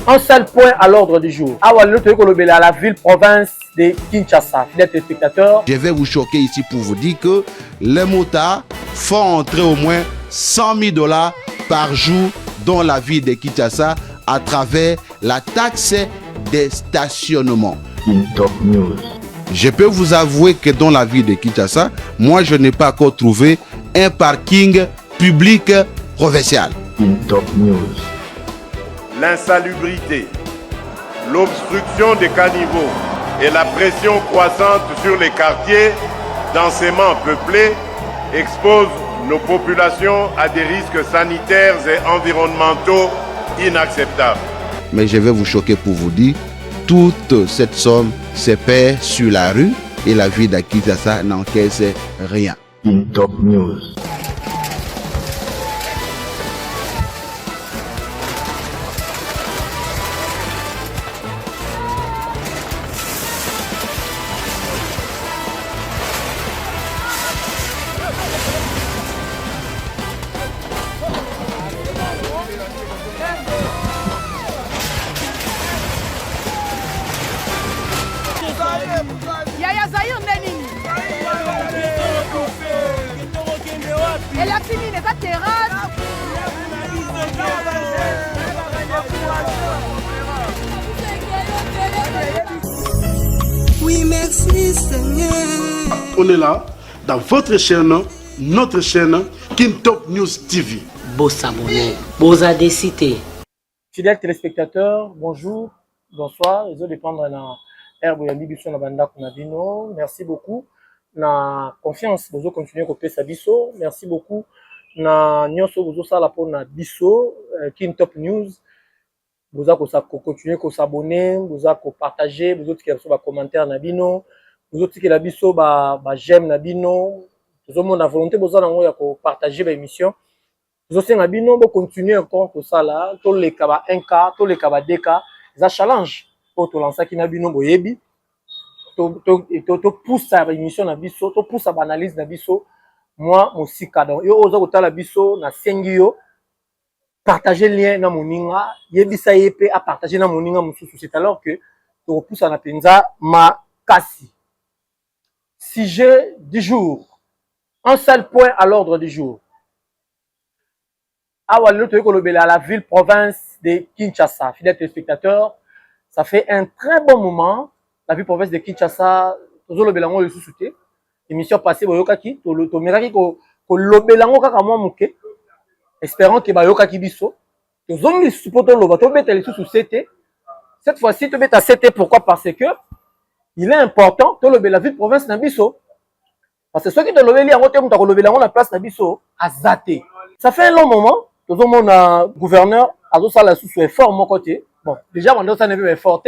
Un seul point à l'ordre du jour. À la ville-province de Kinshasa. Fidèles téléspectateurs. Je vais vous choquer ici pour vous dire que les motards font entrer au moins 100 000 $ par jour dans la ville de Kinshasa à travers la taxe des stationnements. Top News. Je peux vous avouer que dans la ville de Kinshasa, moi je n'ai pas encore trouvé un parking public provincial. Top News. L'insalubrité, l'obstruction des caniveaux et la pression croissante sur les quartiers densément peuplés exposent nos populations à des risques sanitaires et environnementaux inacceptables. Mais je vais vous choquer pour vous dire, toute cette somme se paie sur la rue et la ville de Kinshasa n'encaisse rien. Top News. Yaya Zaire nini? Elle a fini les terrasses. Oui, merci Seigneur. On est là, dans votre chaîne, notre chaîne, Top News TV. Beau s'abonner, beaux à décider. Fidèles téléspectateurs, bonjour, bonsoir. Les autres dépendent de herbe ya biso na banda kuna vino. Merci beaucoup na confiance bozo continuer ko pesa biso. Merci beaucoup na nyonso bozo sala pona biso Top News. Boza ko continuer ko s'abonner, boza ko partager, bozo tikela biso ba commentaire na bino, bozo tikela biso ba j'aime na bino. Bozo mona volonté boza nango ya ko partager ba émission. Bozo senga bino bo continuer encore ko sala to le kaba 1K, to le kaba 2K, za challenge. To lancer qui na bino boyebi to pousse sa émission na biso to pousse sa analyse na biso moi mosika donc yo oza kotala biso na sengi yo partager lien na moninga yebisa yepe à partager na moninga mususu c'est alors que to pousse na penza makasi. Sujet du jour, un seul point à l'ordre du jour. Awa lelo to kolobela la ville province de Kinshasa. Fidèles téléspectateurs, ça fait un très bon moment. La ville province de Kinshasa, toujours le Belango le sous-souté. Émission passée, boyokaki, to meraki ko lobelango kaka mwa muke. Espérant que bayokaki biso. To zongi supporter lo bato beta le sous-souté. Cette fois-ci, to beta 7. Pourquoi? Parce que il est important to lobela ville province na biso. Parce que ceux qui te lobeli yango te muta ko lobelango na place na biso azate. Ça fait un long moment. Toujours mon gouverneur azo sala sous effort mon côté. Bon, déjà, on a un effort.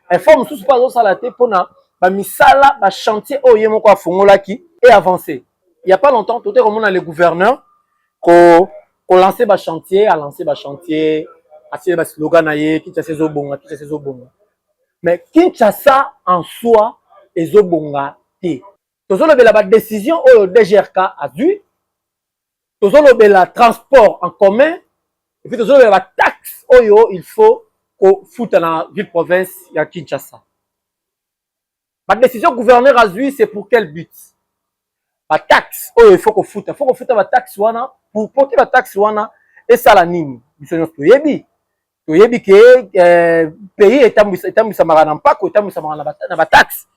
Effort, nous pas au salaté pour na ba misala ba chantier au yemo kwa fongola qui et avancer. Il y a pas longtemps, tout est comme on a le gouverneur qu'on lancer ba chantier, a lancé ba chantier, a tiré ba slogan naie, qui tient bonga, qui tient bonga. Mais Kinshasa en soi est bonga té. Toujours le bela ba décision au DGRK a dû. Toujours le bela transport en commun. Et puis toujours le bela taxe oyo il faut au foot dans la ville province à Kinshasa. La décision gouverneur a eu, c'est pour quel but? La taxe, oh, il faut qu'on foute. Il faut qu'on foute la taxe wana pour porter la taxe wana et ça la nini. Monsieur Toyebi. Toyebi que pays est musamara n'impak ou est musamara na ba taxe.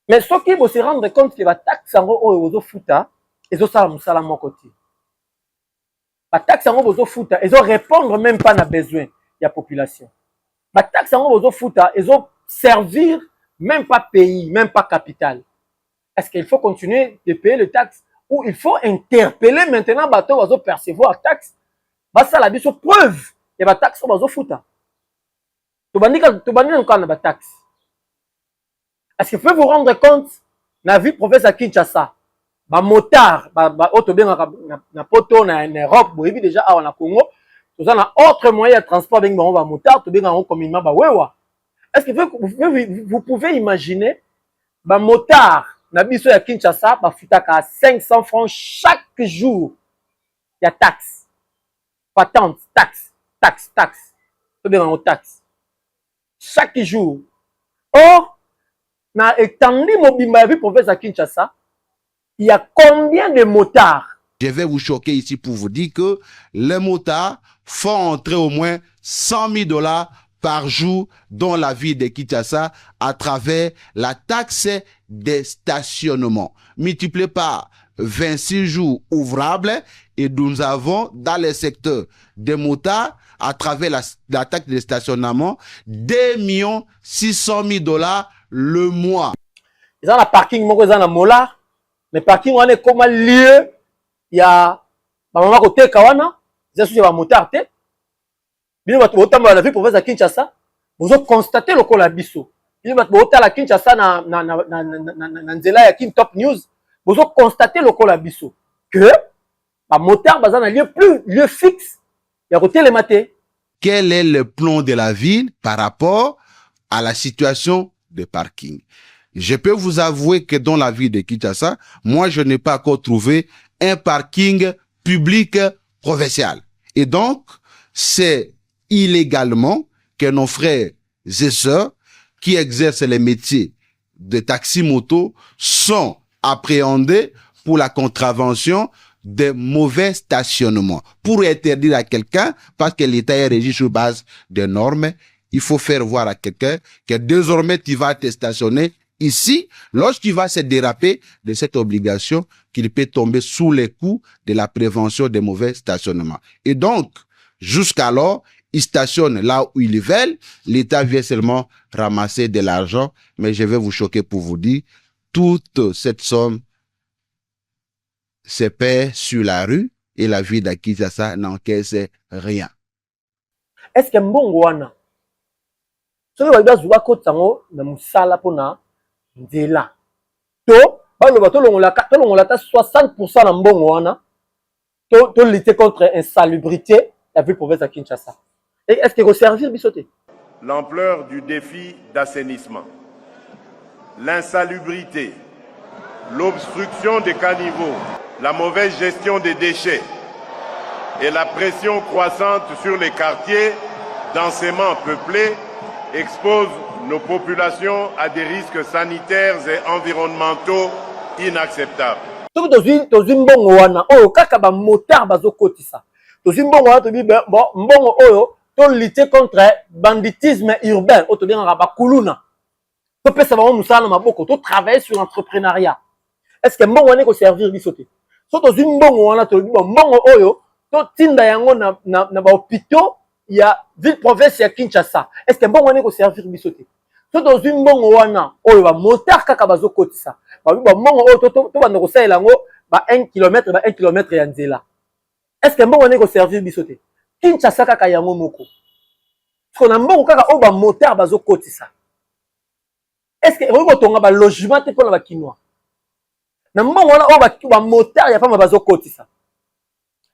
Mais ce qui vont se rendre compte que la taxe en gros aux fouta et aux salam mon côté. La taxe en gros aux fouta ils ont répondre même pas na besoin. La population. La taxe en gros fouta, ils ont servir même pas pays, même pas capitale. Est-ce qu'il faut continuer de payer les taxes ou il faut interpeller maintenant bateau oiseau percevoir taxe? Bah ça la biso preuve et la taxe oiseau fouta. Tu bandika encore na taxe. Est-ce qu'il faut vous rendre compte na vie province à Kinshasa? Ba motard, ba auto bien na poto na Europe, boyebi déjà à na Congo. Nous avons autre moyen de transport avec mon motard, tout bien en communément bah wewa. Est-ce que vous pouvez imaginer bah motard na biso ya Kinshasa bah futaka à 500 francs chaque jour. Il y a taxe, patente, taxe. to bien en taxe chaque jour. Or, na étendue mobimba vie province à Kinshasa, il y a combien de motards? Je vais vous choquer ici pour vous dire que les motards font entrer au moins 100 000 $ par jour dans la ville de Kinshasa à travers la taxe de stationnement. Multiplié par 26 jours ouvrables et nous avons dans le secteur des motards à travers la taxe de stationnement 2 600 000 $ le mois. Ils ont la parking, ils ont la mola, mais parking on est comme un lieu. Il y a maman côté kawana, ils sont sur motard té. Bien autant la vie province à Kinshasa, vous avez constaté le colabiso. Bien autant la Kinshasa na nzela ya Kin Top News, vous avez constaté le colabiso que la motard bazan un lieu fixe. Il y a côté les matés. Quel est le plan de la ville par rapport à la situation de parking? Je peux vous avouer que dans la ville de Kinshasa, moi, je n'ai pas encore trouvé un parking public provincial. Et donc, c'est illégalement que nos frères et sœurs qui exercent les métiers de taxi-moto sont appréhendés pour la contravention de mauvais stationnement. Pour interdire à quelqu'un, parce que l'État est régi sur base de normes, il faut faire voir à quelqu'un que désormais tu vas te stationner ici, lorsqu'il va se déraper de cette obligation, qu'il peut tomber sous les coups de la prévention des mauvais stationnements. Et donc, jusqu'alors, ils stationnent là où ils veulent, l'État vient seulement ramasser de l'argent, mais je vais vous choquer pour vous dire, toute cette somme se paie sur la rue et la ville de Kinshasa n'encaisse rien. Est-ce que mbongo wana? Ce que vous avez kotango na musala pona ndela. To, balo bato longola 60% na mbongo wana. To lutter contre insalubrité la ville province à Kinshasa. Et est-ce que vous servir bisoté? L'ampleur du défi d'assainissement, l'insalubrité, l'obstruction des caniveaux, la mauvaise gestion des déchets et la pression croissante sur les quartiers densément peuplés exposent nos populations à des risques sanitaires et environnementaux inacceptables. Tozi mbongo wana oyo kaka ba motard bazokotisa. Tozi mbongo wana tobi mbongo oyo to lutter contre banditisme urbain, oyo tobi ngaka bakuluna. To pesa ba musala maboko, to travailler sur l'entrepreneuriat. Est-ce que mbongo wana ko servir bisoté? So tozi mbongo wana tobi mbongo oyo to tinda yango na ba hôpitaux ya ville province ya Kinshasa. Est-ce que mbongo wana ko servir bisoté? So tozi mbongo wana oyo ba motard kaka bazokotisa. Ba mbongo oyo to banda ko saela ngo ba 1 km ya nzela. Est-ce que mbongo wana ko servir bisoté? Kinshasa kaka yango moko. So na mbongo kaka oyo ba motard bazokotisa. Est-ce que vous avez un logement pour les Kinois? Na mbongo wana oyo ba motard ya pas bazokotisa.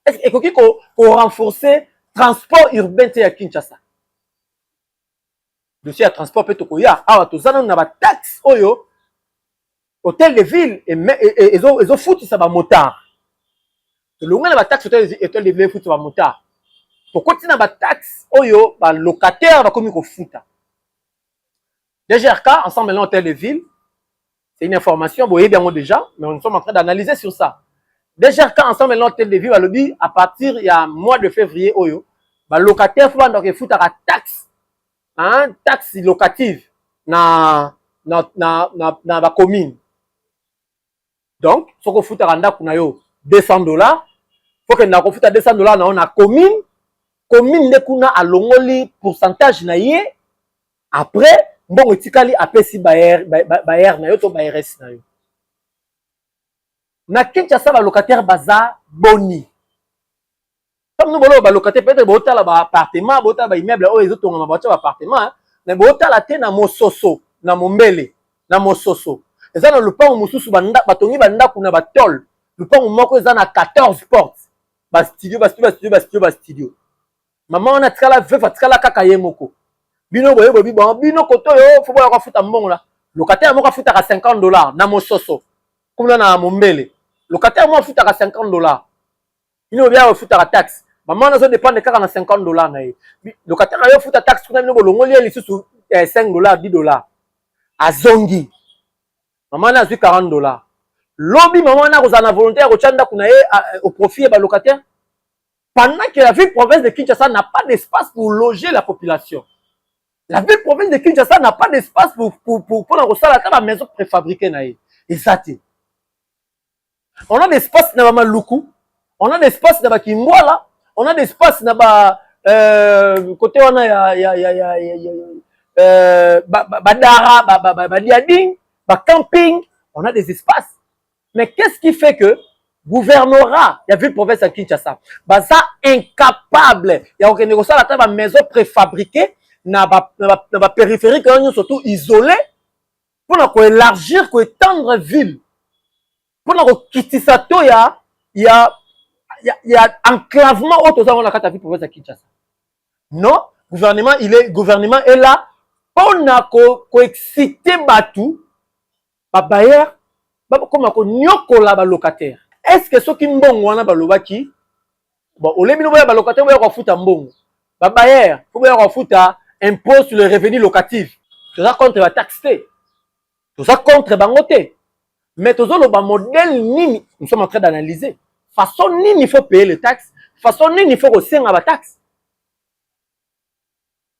Est-ce que ko renforcer transport urbain te ya Kinshasa? Dossier ya transport peut tokoya awa tozana na ba taxe oyo hôtel de ville et ezo foutisa ba motard. Longa na ba taxe hôtel de ville foutisa ba motard. Pourquoi tu na ba taxe oyo ba locataire ba komi ko futa? DGRK, ensemble l'hôtel de ville, c'est une information, vous voyez bien déjà, mais nous sommes en train d'analyser sur ça. DGRK, ensemble l'hôtel de ville, va le dire, à partir il y a mois de février, oyo, bah, locataire, faut donc foutre à taxe, hein, taxe locative, na la commune. Donc, ce qu'on fout à randa, qu'on a yo, $200, faut que nous fout à $200, na on a commune ne kuna à longoli pourcentage na yé, après, bon etikali apesi baer na yo to baers na yo. Na Kinshasa ba locataire baza boni. Comme nous bolo ba locataire peut-être bota la ba appartement, bota ba immeuble o ezotonga mabacha ba appartement, mais bota la te na mososo, na mombele, na mososo. Eza na lupango mususu banda batongi banda kuna ba tol. Lupango moko eza na 14 portes. Ba studio. Maman on a tikala vefa tikala kaka ye moko. Bino boye bobi bon bino koto yo faut boya futa mbongo la locataire moko futa ka $50 na mososo comme na mombele locataire moko futa ka $50 bino bien futa ka taxe maman nazo dépendre kaka na $50 na ye. Locataire ayo futa taxe kuna bino bolongoli ye lisusu $5, $10. Azongi. Maman na azwi $40. Lobi maman na kozana volonté ya kochanda kuna ye au profit ba locataire. Pendant que la ville province de Kinshasa n'a pas d'espace pour loger la population. La ville province de Kinshasa n'a pas d'espace pour la maison préfabriquée na ye. Exactement. On a d'espace dans Maluku, on a d'espace dans Kimboala, on a d'espace dans côté on a Badara, Badiading, camping, on a des espaces. Mais qu'est-ce qui fait que gouvernorat, il y a vu province à Kinshasa, ça incapable, il y a aucune maison préfabriquée, na périphérie surtout isolée, pour élargir, pour étendre ville. Pour quitter ça, il y a enclavement autour de la carte de province à Kinshasa. Non, gouvernement est là pour exciter Batou, Babayer, comme Nyokola ba locataire. Est-ce que ceux qui mbongo wana ba lobaki bon au lieu ba locataire ba futa mbongo. Babayer, faut ba futa impôt sur le revenu locatif. Tout ça contre la taxe. Tout ça contre bangote. Mais tout ça le modèle nini nous sommes en train d'analyser. Façon nini il faut payer les taxes, façon nini il faut aussi la taxe.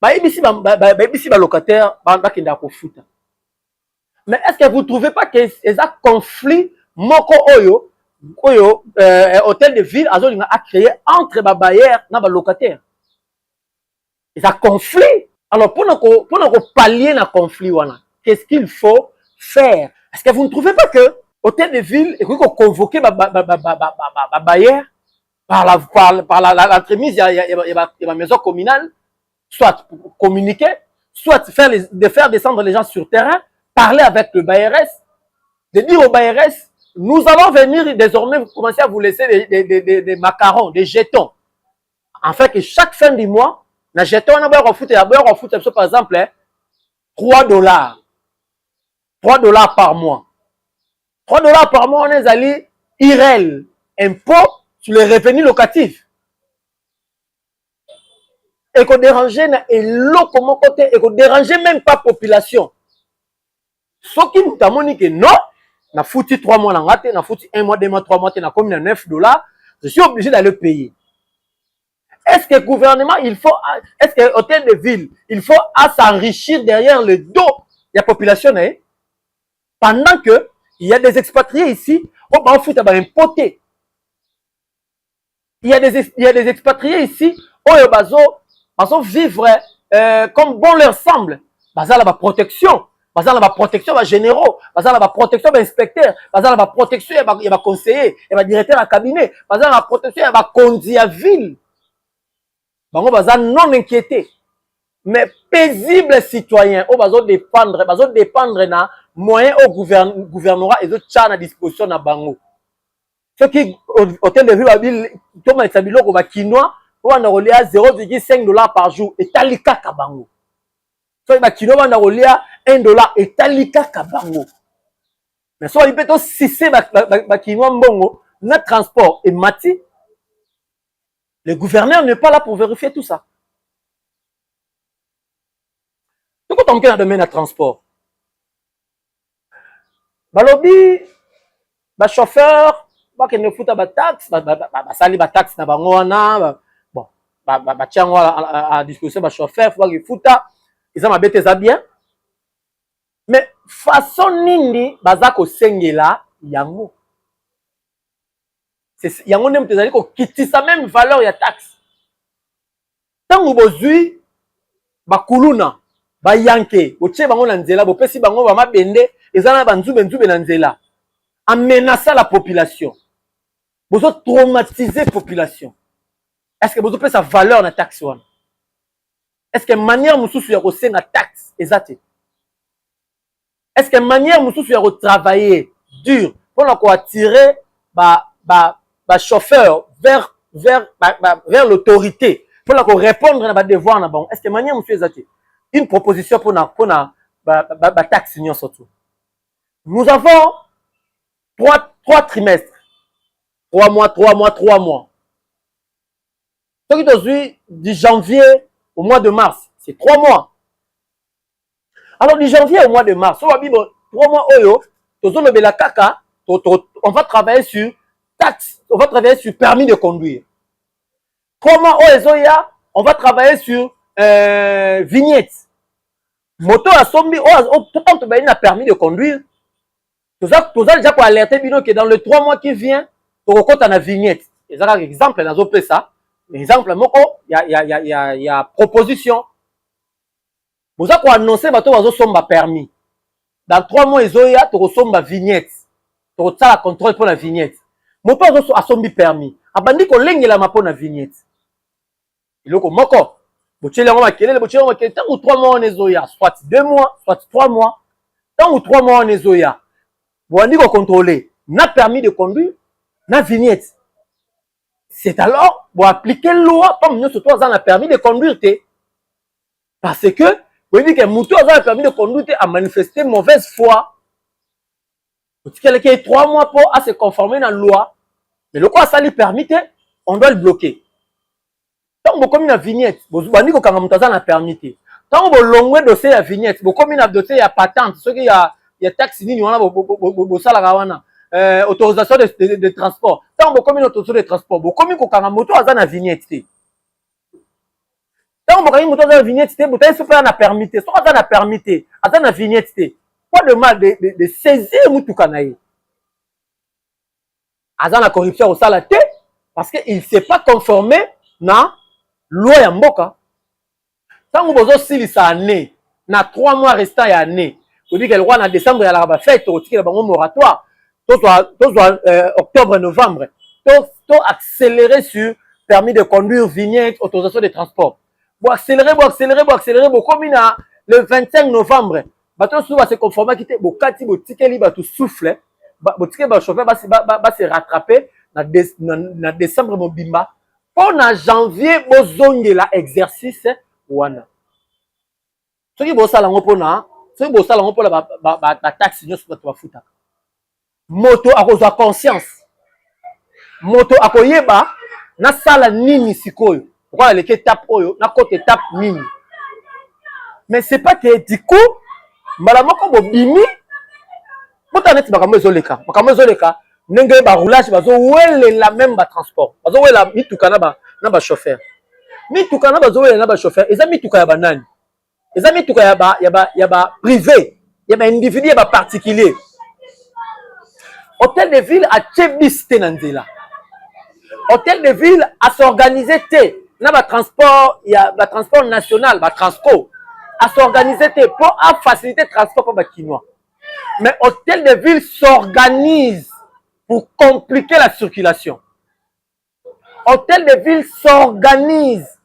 Ba ici ba locataire ba kenda ko futa. Mais est-ce que vous ne trouvez pas que ces conflits moko oyo hôtel de ville a créé entre les bailleurs et les locataires? Et ça conflit. Alors pour nous pallier le conflit, qu'est-ce qu'il faut faire? Est-ce que vous ne trouvez pas que hôtel de ville est convoqué les bailleurs par l'entremise de la maison communale, soit pour communiquer, soit de faire descendre les gens sur le terrain, parler avec le BRS, de dire au BRS, nous allons venir désormais commencer à vous laisser des macarons, des jetons. En fait, que chaque fin du mois, les jetons, on a refouté, par exemple, $3. $3 par mois. $3 par mois, on est allé IREL, impôt sur les revenus locatifs. Et qu'on dérangeait, et l'eau comme côté, et qu'on dérangeait même pas la population. Ce qui nous a dit que non, on a foutu 3 mois, on a foutu 1 mois, 2 mois, 3 mois, on a commis $9, je suis obligé d'aller payer. Est-ce que le gouvernement, est-ce que l'hôtel de ville, il faut s'enrichir derrière le dos de la population, pendant que il y a des expatriés ici, on va foutre à importer. Il y a des expatriés ici, ils vont vivre comme bon leur semble. Ils ont la protection. Ils ont la protection des généraux. Ils ont la protection des inspecteurs. Ils ont la protection des conseillers, des directeurs de cabinet. Ils ont la protection des conduits à ville. Ils sont non inquiétés. Mais paisibles citoyens, ils vont dépendre de moyens au gouvernorat et de tchana à disposition de bango. Ceux qui, hôtel de ville, comme ils s'habillent au quinoa, on a $0,5 par jour. Et talika kabango. Soit il kinoa on a $1 et talika kabango. Mais soit il peut aussi si kinoa mbongo, notre transport est mati. Le gouverneur n'est pas là pour vérifier tout ça. Donc quand on a domaine à transport, balobi, chauffeur, qui ne fout pas de taxe, sali ba taxe na bango wana, bon, tiango à disposition ba chauffeur, faut qu'il fouta, ils ont mabete za bien. Mais façon nini bazako sengela yango. C'est yango nem tezali ko kitisa même valeur ya taxe. Tango bozui ba kuluna, ba yanke, otie bango na nzela, bo pesi bango ba mabende, ezana ba nzube na nzela. En menaçant la population. Vous avez traumatisé la population. Est-ce que vous avez sa valeur dans la taxe? Est-ce que manière vous avez reçu la taxe? Est-ce que manière vous avez travaillé dur pour attirer les chauffeurs vers l'autorité, pour répondre à nos devoirs? Est-ce que manière vous avez une proposition pour la taxe? Nous avons 3 trimestres. 3 mois. Donc, du janvier au mois de mars, c'est 3 mois. Alors, du janvier au mois de mars, 3 mois, on va travailler sur taxes, on va travailler sur permis de conduire. 3 mois, on va travailler sur vignettes. Moto à sombi, tout le monde a permis de conduire. Tout ça déjà pour alerter que dans les 3 mois qui viennent, tu comptes en vignette. Et ça, exemple, dans un ça. Exemple, il y a proposition. Vous avez annoncé que vous avez permis. Dans 3 mois, tu as vignette. Tu as la contrôle pour la vignette. Moto a sombi permis. Abandi ko lengi la mapo na vignette. Iloko moko. Bochele ngoma kelele, bochele ngoma kelele. Tant ou 3 mois on ezoya, soit 2 mois, soit 3 mois. Tant ou 3 mois on ezoya. Vous avez contrôler, n'a permis de conduire, n'a vignette. C'est alors, vous appliquez la loi, comme nous, surtout, on a permis de conduire. Parce que, vous dites que Moutou a permis de conduire a manifesté mauvaise foi. Vous dites qu'il y a 3 mois pour se conformer à la loi. Mais le quoi ça lui permet, on doit le bloquer. Tant que vous avez une vignette, vous dites que vous avez un permis. Tant que vous avez un dossier à vignette, vous avez un dossier à patente, ce qui a il y a taxi ni wana bo sala wana autorisation de transport tant bo comme une autorisation de transport bo comme ko kanga moto aza na vignette té tant bo kanga moto aza na vignette té bo tay so pa na permis té so aza na permis té aza na vignette té pas de mal de saisir mutuka na ye aza na corruption au sala té parce que il s'est pas conformé na loi ya mboka tant bozo silisa année na 3 mois restant ya année. Vous dites que le roi en décembre, il y a la fête, il y a un moratoire. Octobre, novembre. Tout accélérer sur permis de conduire, vignette, autorisation de transport. Vous accélérez. Comme le 25 novembre, tout va se conformer à quitter. Vous kati, vous ticket, vous souffle. Vous ticket, le chauffeur va se rattraper dans décembre, mon bimba. Pour janvier, vous avez l'exercice. Ce qui est ça, c'est pour ça que la taxe moto a conscience. Moto a koyeba na sala nini sikoyo. Pourquoi les étapes oyo na côté étape nini. Mais c'est pas que du coup malama ko bobimi botaneti bakambo ezoleka. Bakambo ezoleka ndenge ba roulage bazo wele la même ba transport. Bazo wela mituka na ba chauffeur. Mituka na bazo wela na ba chauffeur. Eza mituka ya banani. Les amis, tout cas, il y a privé, il y a individu, il y a particulier. Hôtel de ville a tchébisté Nanzela. Hôtel de ville a s'organisé. Il y a transport, il y a transport national, Transco, a s'organisé pour faciliter le transport pour les Quinois. Mais hôtel de ville s'organise pour compliquer la circulation. Hôtel de ville s'organise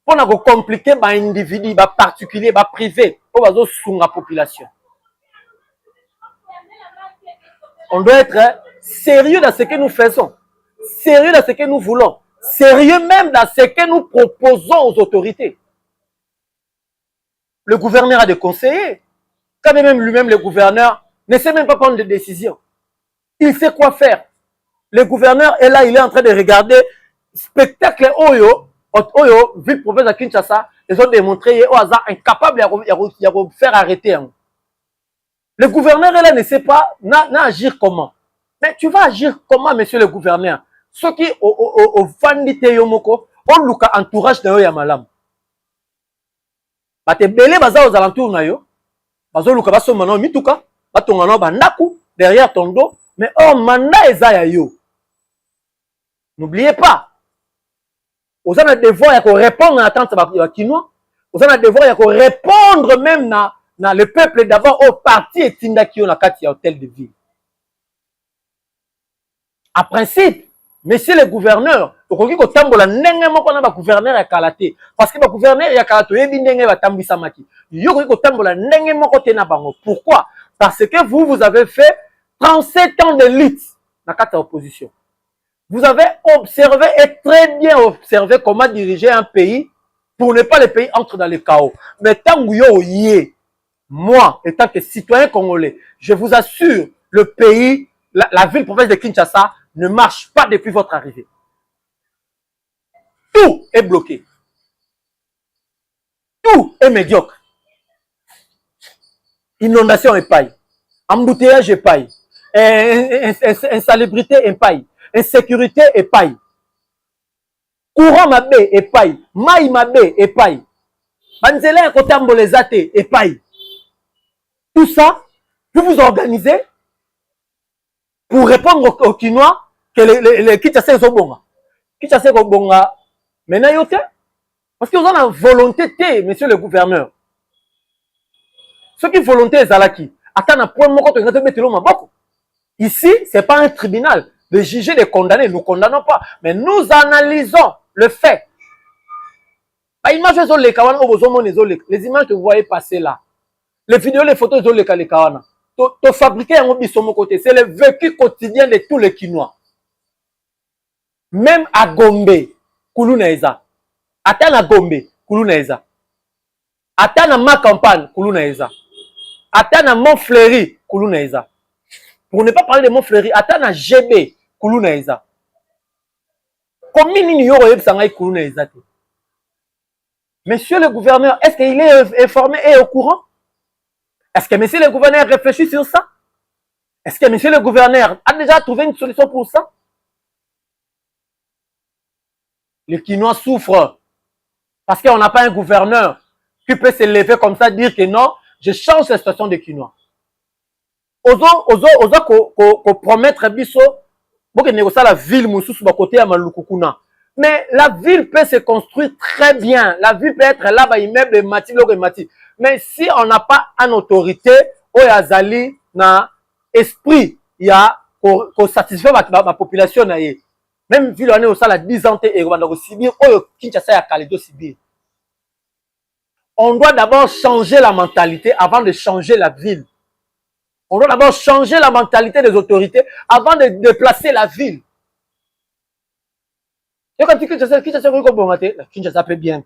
pour ne compliquer les individus, les particuliers, les privés, pour la population. On doit être sérieux dans ce que nous faisons, sérieux dans ce que nous voulons, sérieux même dans ce que nous proposons aux autorités. Le gouverneur a des conseillers. Quand même lui-même, le gouverneur ne sait même pas prendre de décision. Il sait quoi faire. Le gouverneur est là, il est en train de regarder spectacle Oyo, ville province de Kinshasa, ils ont démontré qu'ils sont incapables de faire arrêter. Le gouverneur est là, ne sait pas agir comment. Mais tu vas agir comment, monsieur le gouverneur? Ceux qui au Fandi Teyomoko, on luka entourage de Yamalam. Bate belé baza aux alentours na yo. Bazo luka baso mano mituka, batongano bandaku derrière ton dos, mais oh manda ezaya yo. N'oubliez pas. Vous avez le devoir de répondre à l'attente de Kinois. Vous avez le devoir de répondre même dans le peuple d'abord au parti et Tindaki on a quatre hôtel de ville. À principe, monsieur le gouverneur, vous avez que tambola n'engemo qu'on a gouverneur à Kalaté parce que le gouverneur à Kalato est n'engemo à Tambisamaki. Vous avez que tambola n'engemo qu'on a bango. Pourquoi? Parce que vous avez fait 37 ans de lutte dans la carte opposition. Vous avez observé et très bien observé comment diriger un pays pour ne pas le pays entre dans le chaos. Mais tant que moi, étant que citoyen congolais, je vous assure, le pays, la ville province de Kinshasa ne marche pas depuis votre arrivée. Tout est bloqué. Tout est médiocre. Inondation et paille. Embouteillage et paille. Insalubrité et paille. Insécurité et paille. Courant mabé et paille. Maï mabé et paille. Banzela côté ambolezate et paille. Tout ça, vous vous organisez pour répondre aux Kinois que les Kinshasa sont bons. Kinshasa sont bons. Maintenant, il y a parce que vous avez la volonté, monsieur le gouverneur. Ce qui volonté est Zalaki. Ici, ce n'est pas un tribunal de juger, de condamner. Nous ne condamnons pas. Mais nous analysons le fait. Les images que vous voyez passer là. Les vidéos, les photos, les kawana. Tu fabriquer un hobby sur mon côté. C'est le vécu quotidien de tous les Kinois. Même à Gombe, Koulounaïza. Atana Gombe, Koulounaïza. Atana ma campagne, Koulounaïza. Atana Montfleury, Koulounaïza. Pour ne pas parler de Montfleury, Atana GB, Koulounaïza. Combien de gens ont Koulounaïza? Monsieur le gouverneur, est-ce qu'il est informé et au courant? Est-ce que monsieur le gouverneur réfléchit sur ça? Est-ce que monsieur le gouverneur a déjà trouvé une solution pour ça? Les Kinois souffrent parce qu'on n'a pas un gouverneur qui peut se lever comme ça, dire que non, je change la situation des Kinois. Ozo promettre biso, pour que négocier la ville moussous sur côté à Malukukuna. Mais la ville peut se construire très bien. La ville peut être là, bas immeuble, mati. Mais si on n'a pas une autorité, Oyazali, na esprit, il y a qu'on satisfait ma population. Même ville on est au la 10 ans et on doit Sibir, Kinshasa à Kaledo Sibir. On doit d'abord changer la mentalité avant de changer la ville. On doit d'abord changer la mentalité des autorités avant de déplacer la ville. Et quand Kinshasa peut bien,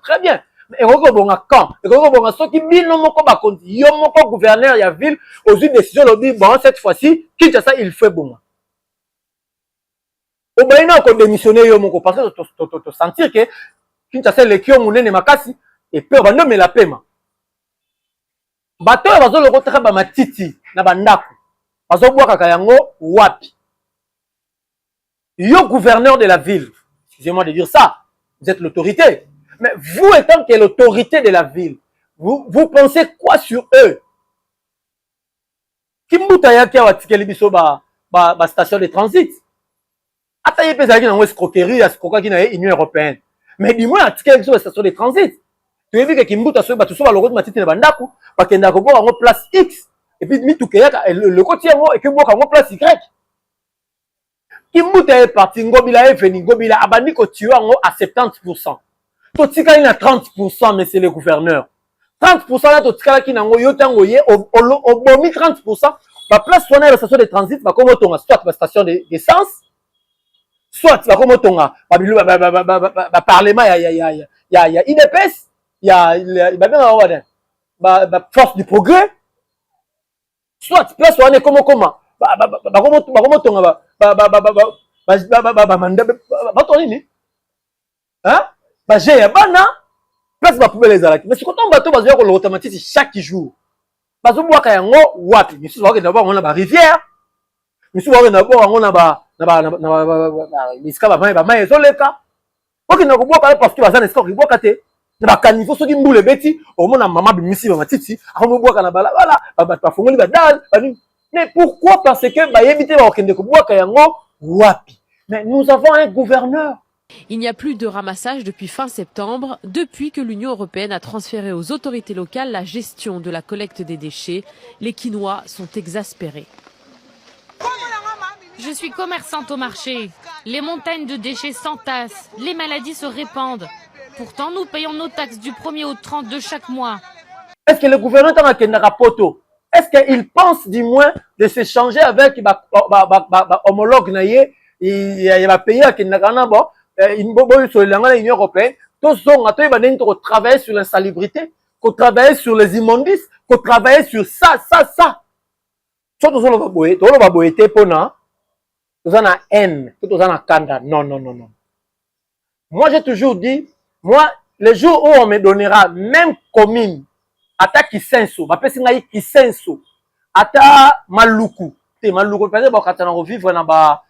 très bien. Mais quand ceux qui bilent mon gouverneur il y a ville aux une décision bon cette fois-ci Kinshasa il fait bon. Au baina ko démissionner yo moko parce que tu sentir que Kinshasa le kio munene makasi et peur bando mais la paiement. Bato bazo le kotra ba matiti na bandako. Bazo bwa kaka yango wapi. Yo gouverneur de la ville, excusez-moi de dire ça, vous êtes l'autorité. Mais vous étant que l'autorité de la ville, vous pensez quoi sur eux? Kimbuta yaki wa tikeli biso ba station de transit. Ata yé pesa ki na escroquerie, escroquerie na Union européenne. Mais dis-moi tikeli biso ba station de transit. Tu as vu que Kimbuta so ba tout so ba logo matiti na bandako, ba kenda ko bo en place X et puis mi tout le côté ngo et que bo en place Y. Kimbuta est parti ngobila est venu ngobila abandi ko tuer ngo à 70%. Totikali na 30%, mais c'est le gouverneur. 30% là, totikali ki nango yotango ye, au bomi 30%, la place soit la station de transit, va comme autonga, soit la station d'essence, soit va comme autonga, va parlement, il y a IDPS, il y a force du progrès, soit place soit comme comment, va comme autonga, va tourner, hein? J'ai un bana, place ma poubelle les alaki. Mais c'est quand on bateau, parce que l'automatique chaque jour. Parce que moi, quand on a wapi, mais si on d'abord on a la rivière, mais si on d'abord on a parce que bazan escort ribo kate. Na kanifo so ki mbule beti, au moins maman de misi ba titi, ako boka na bala ba fongoli ba dal, mais pourquoi? Parce que ba éviter ba okende ko boka yango wapi. Mais nous avons un gouverneur. Il n'y a plus de ramassage depuis fin septembre, depuis que l'Union européenne a transféré aux autorités locales la gestion de la collecte des déchets. Les Kinois sont exaspérés. Je suis commerçante au marché. Les montagnes de déchets s'entassent, les maladies se répandent. Pourtant, nous payons nos taxes du 1er au 30 de chaque mois. Est-ce que le gouvernement a poto? Est-ce qu'il pense du moins de s'échanger avec homologue naïe et va payer à Kenagana bon? Sur l'Union européenne, tous ont travaillé sur l'insalubrité, qu'on travaille sur les immondices, qu'on travaille sur ça. Soit tous on va boiter pour nous, tous on a haine, tous on a kanda. Non. Moi, j'ai toujours dit, moi, les jours où on me donnera même commune, ata Kisenso, ma pesi ngai Kisenso, ata Maluku, te Maluku, peut-être bon quand on revivre na ba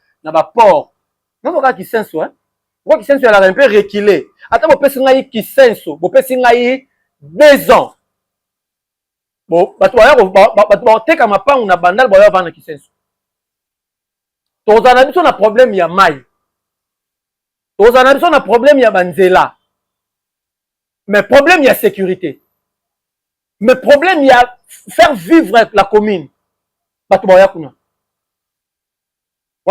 port, non pas Kisenso, hein, pourquoi Kisenso elle a un peu reculé, ata bo pesi ngai Kisenso, bo pesi ngai 2 ans, bon, bato ba teka mapangu na bandal boya vana Kisenso, tozana biso na problème ya mai, tozana biso na problème ya banzela. Mais problème, il y a sécurité. Mais problème, il y a faire vivre la commune. On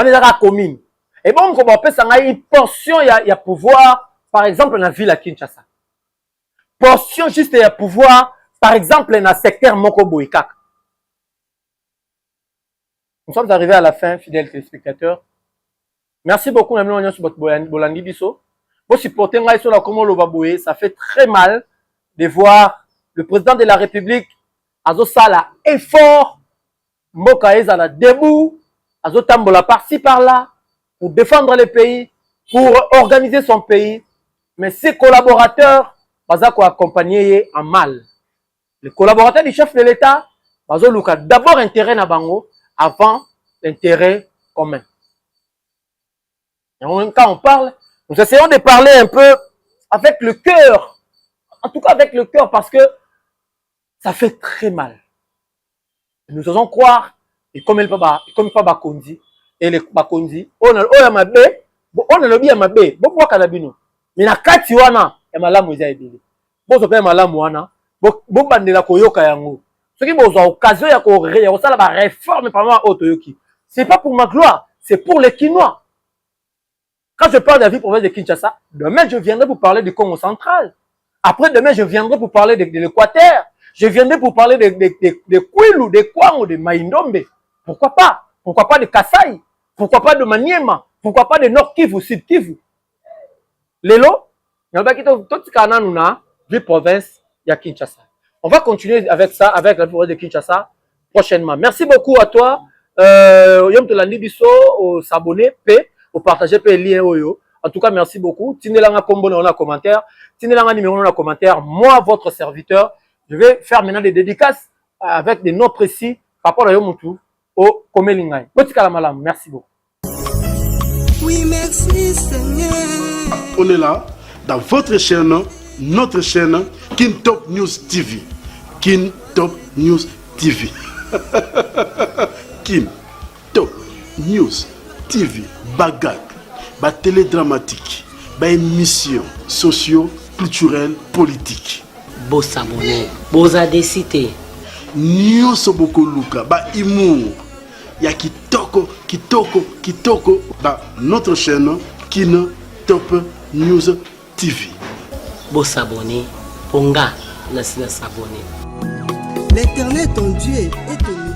est dans la commune. Et bon, on peut faire une portion, il y a pouvoir, par exemple, dans la ville à Kinshasa. Portion juste, il y a pouvoir, par exemple, dans le secteur Moko-Boïkak. Nous sommes arrivés à la fin, fidèles téléspectateurs. Merci beaucoup, Bolandi Bisso. Pour supporter la commune, ça fait très mal de voir le président de la République, Azo Sala, effort, Mokaez à la debout, Azo Tambola par-ci par-là, pour défendre le pays, pour organiser son pays. Mais ses collaborateurs, Bazako accompagné en mal. Les collaborateurs du chef de l'État, Bazo Luka, d'abord intérêt na bango, avant l'intérêt commun. Et quand on parle, nous essayons de parler un peu avec le cœur. En tout cas avec le cœur parce que ça fait très mal. Nous osons croire, et comme il pas Bakondi, et les Bakondi, on a ma bé, on a le bien ma bé, bon moi kanabino. Mais na kati wana, et malamu eza ebele. Bon so pe malamu wana, bon bandela koyoka yango. Ce qui bozo occasion ya ko sala ba réforme par moi otoyoki. C'est pas pour ma gloire, c'est pour les Kinois. Quand je parle de la vie province de Kinshasa, demain je viendrai pour parler du Congo central. Après demain je viendrai pour parler de l'Équateur. Je viendrai pour parler de Kwilu, de Kwango, de Maïndombe. Pourquoi pas? Pourquoi pas de Kasaï? Pourquoi pas de Maniema? Pourquoi pas de Nord Kivu, Sud Kivu? Lelo, vie province de Kinshasa. On va continuer avec ça, avec la province de Kinshasa prochainement. Merci beaucoup à toi. Yom Tolandi Bisso, au s'abonner, au partager le lien oyo. En tout cas, merci beaucoup. Tinelanga combo dans la commentaire, Tinelanga numéro dans la commentaire. Moi, votre serviteur, je vais faire maintenant des dédicaces avec des noms précis par rapport à Yomutu au Komelingay. Merci beaucoup. Oui, merci Seigneur. On est là dans votre chaîne, notre chaîne, Kin Top News TV. Kin Top News TV. Kin Top News TV. Bagag, ba télédramatique, ba émission socio-culturelle politique. Beau s'abonner, beaux adécité. Nyonso boko luka, ba humour. Ya kitoko, ba notre chaîne Kin Top News TV. Beau s'abonner, ponga, laisse s'abonner. L'Éternel ton Dieu est ton